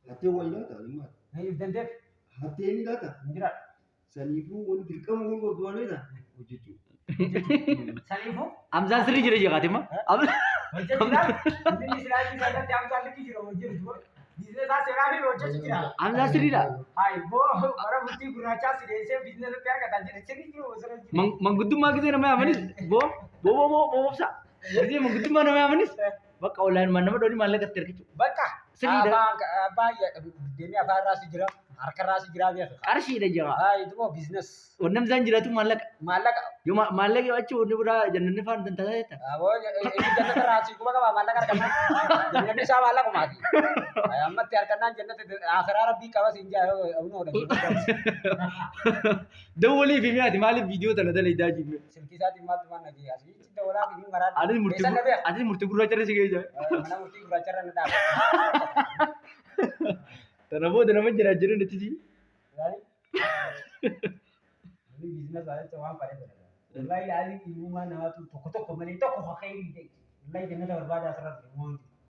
Hattee wayiidhaa ta'a. If dandeef Hattee ni laata? hin jira. Saniifuu wani dirqama wal gurguranii hojjechuu. Saniifuu Amzaan sirrii jira jeqaatima. hojjechuudhaan inni islaamii isaarratti hamsaan liqii jira hojjetu. Biizinesa seeraa fi hojjetu jira. Amzaan sirriidha. Hai boo bara bultii gurraachaa sideessee biizinesatti argataa jira. Sirrii jiru osoo jiru. Manguddummaa gisee nama yaamanis boobsa. Gisee manguddummaa nama yaamanis bakka online nama dhooni maallaqa itti argachu. Bakka Sirriidha. baay'ee deemee afaan irraas jira. Harka irraas jira beeka. Qarshiidha jeqa. Hai dumo biizines Wanni Amzaan jiraatu maallaqa. maallaqa. Yoo maallaqa yoo achi wanni biraa jannanni faan dantasaa jetta. Aboo jannata irraa asii kuma qaba maallaqa argannaan. Jannanni isaa maallaqa maati. Ammatti argannaan jannata akiraa rabbii qaba siin jaa humna Dawwalii fi mi'aati maaliif viidiyoo tana dalagaa jirre? silkii isaatiin maaltu waan nagee asii dawalaa fi maraan. Atis murtii gurraacha irra si gahee jira. Mana murtii gurraacha irra na dhaaba. Tana booda nama jiraachuu dandeetti. Ini bisnis saya waan bareedaadha. Wallahi ilaalii ilmuumaa namaatu tokko malee tokko haqee wallahi jannata barbaada asirratti.